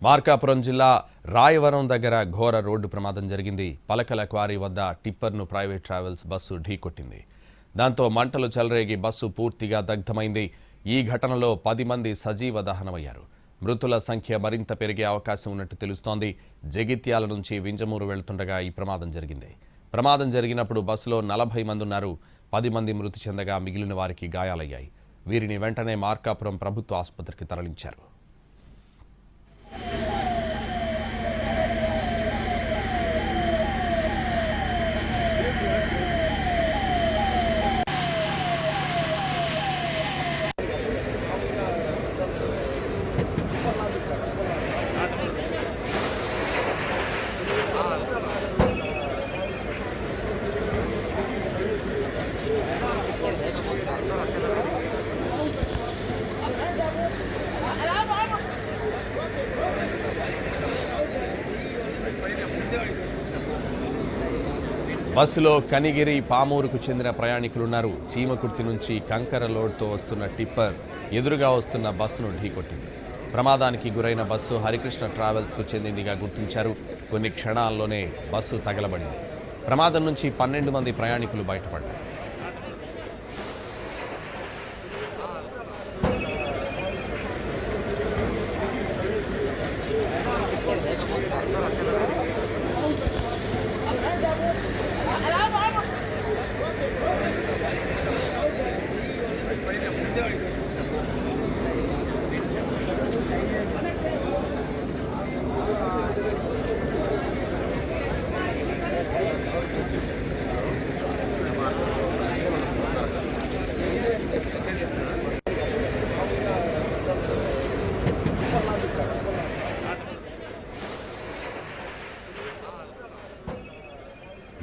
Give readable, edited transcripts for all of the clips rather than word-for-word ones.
మార్కాపురం జిల్లా రాయవరం దగ్గర ఘోర రోడ్డు ప్రమాదం జరిగింది. పలకల క్వారీ వద్ద టిప్పర్ను ప్రైవేట్ ట్రావెల్స్ బస్సు ఢీకొట్టింది. దాంతో మంటలు చెలరేగి బస్సు పూర్తిగా దగ్ధమైంది. ఈ ఘటనలో 10 మంది సజీవ దహనమయ్యారు. మృతుల సంఖ్య మరింత పెరిగే అవకాశం ఉన్నట్టు తెలుస్తోంది. జగిత్యాల నుంచి వింజమూరు వెళ్తుండగా ఈ ప్రమాదం జరిగింది. ప్రమాదం జరిగినప్పుడు బస్సులో 40 మంది ఉన్నారు. 10 మంది మృతి చెందగా మిగిలిన వారికి గాయాలయ్యాయి. వీరిని వెంటనే మార్కాపురం ప్రభుత్వ ఆసుపత్రికి తరలించారు. బస్సులో కనిగిరి పామూరుకు చెందిన ప్రయాణికులున్నారు. చీమకుర్తి నుంచి కంకర లోడ్తో వస్తున్న టిప్పర్ ఎదురుగా వస్తున్న బస్సును ఢీకొట్టింది. ప్రమాదానికి గురైన బస్సు హరికృష్ణ ట్రావెల్స్కు చెందిందిగా గుర్తించారు. కొన్ని క్షణాల్లోనే బస్సు తగలబడింది. ప్రమాదం నుంచి 12 మంది ప్రయాణికులు బయటపడ్డారు.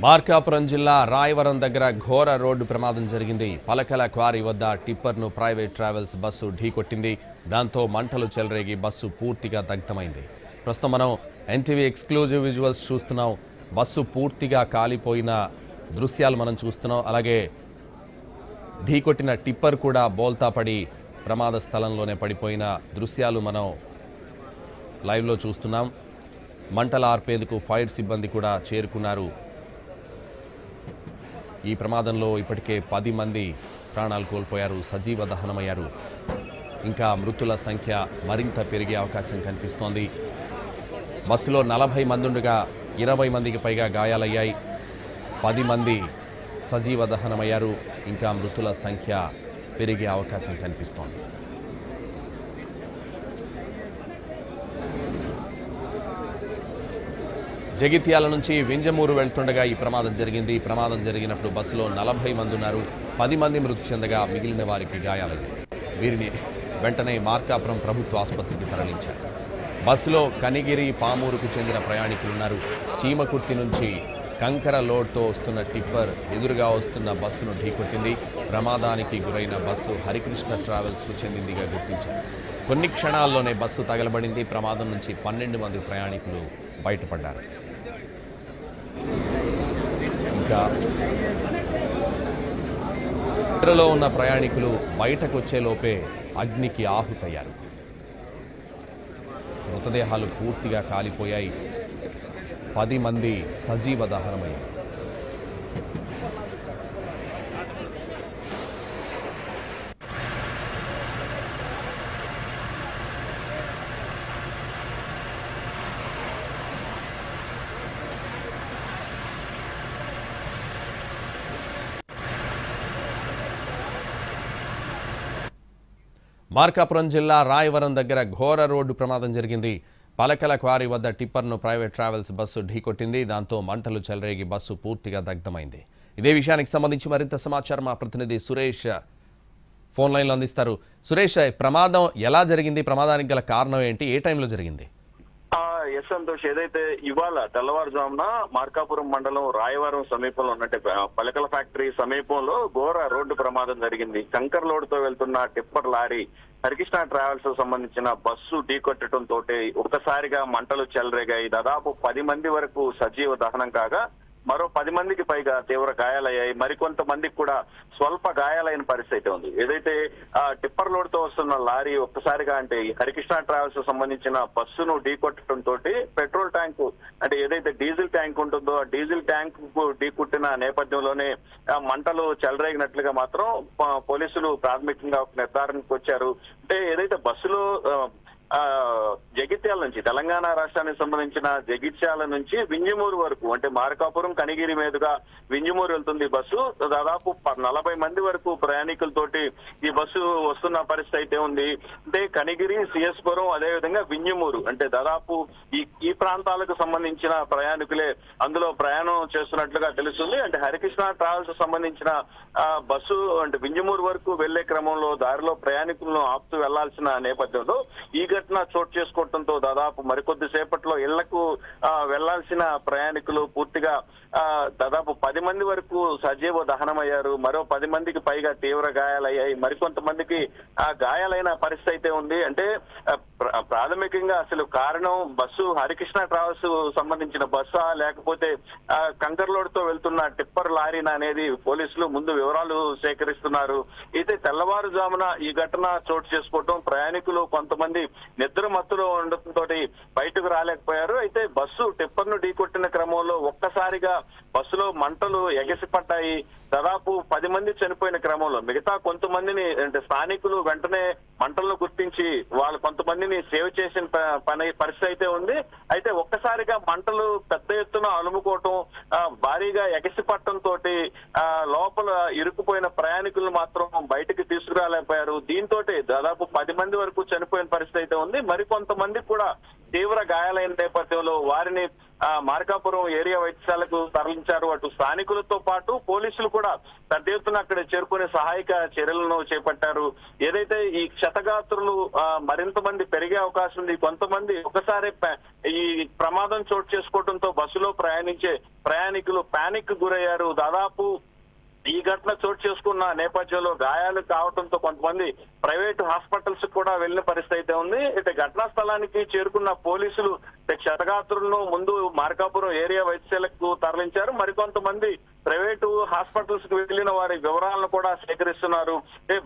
మార్కాపురం జిల్లా రాయవరం దగ్గర ఘోర రోడ్డు ప్రమాదం జరిగింది. పలకల క్వారీ వద్ద టిప్పర్ను ప్రైవేట్ ట్రావెల్స్ బస్సు ఢీకొట్టింది. దాంతో మంటలు చెలరేగి బస్సు పూర్తిగా దగ్ధమైంది. ప్రస్తుతం మనం ఎన్టీవీ ఎక్స్క్లూజివ్ విజువల్స్ చూస్తున్నాం. బస్సు పూర్తిగా కాలిపోయిన దృశ్యాలు మనం చూస్తున్నాం. అలాగే ఢీకొట్టిన టిప్పర్ కూడా బోల్తా పడి ప్రమాద స్థలంలోనే పడిపోయిన దృశ్యాలు మనం లైవ్లో చూస్తున్నాం. మంటలు ఆర్పేందుకు ఫైర్ సిబ్బంది కూడా చేరుకున్నారు. ఈ ప్రమాదంలో ఇప్పటికే 10 మంది ప్రాణాలు కోల్పోయారు, సజీవ దహనమయ్యారు. ఇంకా మృతుల సంఖ్య మరింత పెరిగే అవకాశం కనిపిస్తోంది. బస్సులో 40 మంది ఉండగా 20 మందికి పైగా గాయాలయ్యాయి. 10 మంది సజీవ దహనమయ్యారు. ఇంకా మృతుల సంఖ్య పెరిగే అవకాశం కనిపిస్తోంది. జగిత్యాల నుంచి వింజమూరు వెళ్తుండగా ఈ ప్రమాదం జరిగింది. ప్రమాదం జరిగినప్పుడు బస్సులో 40 మంది ఉన్నారు. 10 మంది మృతి చెందగా మిగిలిన వారికి గాయాలయ్యాయి. వీరిని వెంటనే మార్కాపురం ప్రభుత్వ ఆసుపత్రికి తరలించారు. బస్సులో కనిగిరి పామూరుకు చెందిన ప్రయాణికులున్నారు. చీమకుర్తి నుంచి కంకర లోడ్తో వస్తున్న టిప్పర్ ఎదురుగా వస్తున్న బస్సును ఢీకొట్టింది. ప్రమాదానికి గురైన బస్సు హరికృష్ణ ట్రావెల్స్కు చెందిందిగా గుర్తించారు. కొన్ని క్షణాల్లోనే బస్సు తగలబడింది. ప్రమాదం నుంచి 12 మంది ప్రయాణికులు బయటపడ్డారు. ఇంకా ఇతరలో ఉన్న ప్రయాణికులు బయటకు వచ్చేలోపే అగ్నికి ఆహుతయ్యారు. మృతదేహాలు పూర్తిగా కాలిపోయాయి. 10 మంది సజీవ దహనమయ్యారు. మార్కాపురం జిల్లా రాయవరం దగ్గర ఘోర రోడ్డు ప్రమాదం జరిగింది. పలకల క్వారీ వద్ద టిప్పర్ను ప్రైవేట్ ట్రావెల్స్ బస్సు ఢీకొట్టింది. దాంతో మంటలు చెలరేగి బస్సు పూర్తిగా దగ్ధమైంది. ఇదే విషయానికి సంబంధించి మరింత సమాచారం మా ప్రతినిధి సురేష్ ఫోన్ లైన్లో అందిస్తారు. సురేష్, ప్రమాదం ఎలా జరిగింది? ప్రమాదానికి గల కారణం ఏంటి? ఏ టైంలో జరిగింది? ఎస్ సంతోష్, ఏదైతే ఇవాళ తెల్లవారుజామున మార్కాపురం మండలం రాయవరం సమీపంలో ఉన్నట్టు పలకల ఫ్యాక్టరీ సమీపంలో ఘోర రోడ్డు ప్రమాదం జరిగింది. కంకర్ లోడ్ తో వెళ్తున్న టిప్పర్ లారీ హరికృష్ణ ట్రావెల్స్ సంబంధించిన బస్సు ఢీకొట్టడంతో ఒక్కసారిగా మంటలు చెలరేగాయి. దాదాపు 10 మంది వరకు సజీవ దహనం కాగా మరో 10 మందికి పైగా తీవ్ర గాయాలయ్యాయి. మరికొంతమందికి కూడా స్వల్ప గాయాలైన పరిస్థితి ఉంది. ఏదైతే టిప్పర్ లోడ్ తో వస్తున్న లారీ ఒక్కసారిగా అంటే ఈ హరికృష్ణ ట్రావెల్స్ సంబంధించిన బస్సును ఢీకొట్టడం తోటి పెట్రోల్ ట్యాంకు అంటే ఏదైతే డీజిల్ ట్యాంక్ ఉంటుందో ఆ డీజిల్ ట్యాంక్ ఢీకొట్టిన నేపథ్యంలోనే మంటలు చెలరేగినట్లుగా మాత్రం పోలీసులు ప్రాథమికంగా ఒక నిర్ధారణకు వచ్చారు. అంటే ఏదైతే బస్సులో జగిత్యాల నుంచి తెలంగాణ రాష్ట్రానికి సంబంధించిన జగిత్యాల నుంచి వింజమూరు వరకు అంటే మార్కాపురం కనిగిరి మీదుగా వింజమూరు వెళ్తుంది బస్సు. దాదాపు 40 మంది వరకు ప్రయాణికులతోటి ఈ బస్సు వస్తున్న పరిస్థితి అయితే ఉంది. అంటే కనిగిరి, సిఎస్పురం, అదేవిధంగా వింజమూరు అంటే దాదాపు ఈ ప్రాంతాలకు సంబంధించిన ప్రయాణికులే అందులో ప్రయాణం చేస్తున్నట్లుగా తెలుస్తుంది. అంటే హరికృష్ణ ట్రావెల్స్ సంబంధించిన బస్సు అంటే వింజమూరు వరకు వెళ్లే క్రమంలో దారిలో ప్రయాణికులను ఆపుతూ వెళ్లాల్సిన నేపథ్యంలో ఈ ఘటన చోటు చేసుకోవడంతో దాదాపు మరికొద్ది సేపట్లో ఇళ్లకు వెళ్లాల్సిన ప్రయాణికులు పూర్తిగా దాదాపు 10 మంది వరకు సజీవ దహనమయ్యారు. మరో 10 మందికి పైగా తీవ్ర గాయాలయ్యాయి. మరికొంతమందికి గాయాలైన పరిస్థితి అయితే ఉంది. అంటే ప్రాథమికంగా అసలు కారణం బస్సు హరికృష్ణ ట్రావెల్స్ సంబంధించిన బస్సా లేకపోతే కంకర్ తో వెళ్తున్న టిప్పర్ లారీనా అనేది పోలీసులు ముందు వివరాలు సేకరిస్తున్నారు. అయితే తెల్లవారుజామున ఈ ఘటన చోటు చేసుకోవటం ప్రయాణికులు కొంతమంది నిద్ర మత్తులో ఉండటంతో బయటకు రాలేకపోయారు. అయితే బస్సు టిప్పర్ ను ఢీకొట్టిన క్రమంలో ఒక్కసారిగా బస్సులో మంటలు ఎగసిపడ్డాయి. దాదాపు 10 మంది చనిపోయిన క్రమంలో మిగతా కొంతమందిని అంటే స్థానికులు వెంటనే మంటలను గుర్తించి వాళ్ళు కొంతమందిని సేవ్ చేసిన పరిస్థితి అయితే ఉంది. అయితే ఒక్కసారిగా మంటలు పెద్ద ఎత్తున అలుముకోవటం భారీగా ఎగసిపట్టడం తోటి లోపల ఇరుక్కుపోయిన ప్రయాణికులు మాత్రం బయటకు తీసుకురాలేకపోయారు. దీంతో దాదాపు 10 మంది వరకు చనిపోయిన పరిస్థితి అయితే ఉంది. మరికొంతమంది కూడా తీవ్ర గాయాలైన నేపథ్యంలో వారిని మార్కాపురం ఏరియా వైద్యశాలకు తరలించారు. అటు స్థానికులతో పాటు పోలీసులు కూడా పెద్ద ఎత్తున అక్కడ చేరుకునే సహాయక చర్యలను చేపట్టారు. ఏదైతే ఈ క్షతగాత్రులు మరింత మంది పెరిగే అవకాశం ఉంది. కొంతమంది ఒకసారి ఈ ప్రమాదం చోటు చేసుకోవడంతో బస్సులో ప్రయాణించే ప్రయాణికులు పానిక్ గురయ్యారు. దాదాపు ఈ ఘటన చోటు చేసుకున్న నేపథ్యంలో గాయాలు కావడంతో కొంతమంది ప్రైవేటు హాస్పిటల్స్ కూడా వెళ్లిన పరిస్థితి అయితే ఉంది. అయితే ఘటనా స్థలానికి చేరుకున్న పోలీసులు క్షతగాత్రులను ముందు మార్కాపురం ఏరియా వైద్యశాలకు తరలించారు. మరికొంతమంది ప్రైవేటు హాస్పిటల్స్ కు వెళ్లిన వారి వివరాలను కూడా సేకరిస్తున్నారు.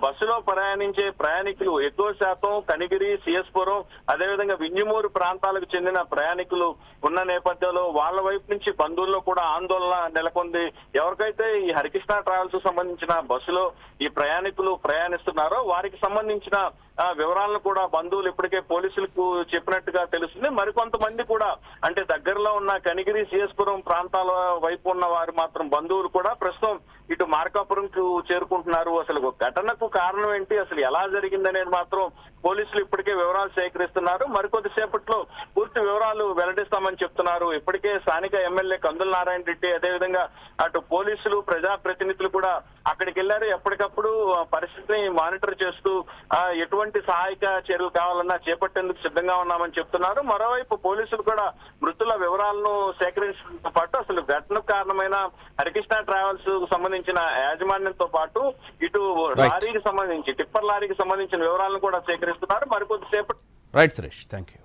బస్సులో ప్రయాణించే ప్రయాణికులు ఎక్కువ శాతం కనిగిరి, సిఎస్పురం, అదేవిధంగా వింజమూరు ప్రాంతాలకు చెందిన ప్రయాణికులు ఉన్న నేపథ్యంలో వాళ్ళ వైపు నుంచి బంధువుల్లో కూడా ఆందోళన నెలకొంది. ఎవరికైతే ఈ హరికృష్ణ ట్రావెల్స్ సంబంధించిన బస్సులో ఈ ప్రయాణికులు ప్రయాణిస్తున్నారో వారికి సంబంధించిన వివరాలను కూడా బంధువులు ఇప్పటికే పోలీసులకు చెప్పినట్టుగా తెలుస్తుంది. మరికొంతమంది కూడా అంటే దగ్గరలో ఉన్న కనిగిరి, సిఎస్పురం ప్రాంతాల వైపు ఉన్న వారు మాత్రం బంధువులు కూడా ప్రస్తుతం ఇటు మార్కాపురం కు చేరుకుంటున్నారు. అసలు ఘటనకు కారణం ఏంటి, అసలు ఎలా జరిగిందనేది మాత్రం పోలీసులు ఇప్పటికే వివరాలు సేకరిస్తున్నారు. మరికొద్ది సేపట్లో పూర్తి వివరాలు వెల్లడిస్తామని చెప్తున్నారు. ఇప్పటికే స్థానిక ఎమ్మెల్యే కందుల నారాయణ రెడ్డి అదేవిధంగా అటు పోలీసులు ప్రజాప్రతినిధులు కూడా అక్కడికి వెళ్లారు. ఎప్పటికప్పుడు పరిస్థితిని మానిటర్ చేస్తూ ఎటువంటి సహాయక చర్యలు కావాలన్నా చేపట్టేందుకు సిద్ధంగా ఉన్నామని చెప్తున్నారు. మరోవైపు పోలీసులు కూడా మృతుల వివరాలను సేకరించడంతో పాటు అసలు ఘటనకు కారణమైన హరికృష్ణ ట్రావెల్స్ సంబంధించిన యాజమాన్యంతో పాటు ఇటు లారీకి సంబంధించి టిప్పర్ లారీకి సంబంధించిన వివరాలను కూడా సేకరిస్తున్నారు. మరికొద్దిసేపటి రైట్ సురేష్, థ్యాంక్ యూ.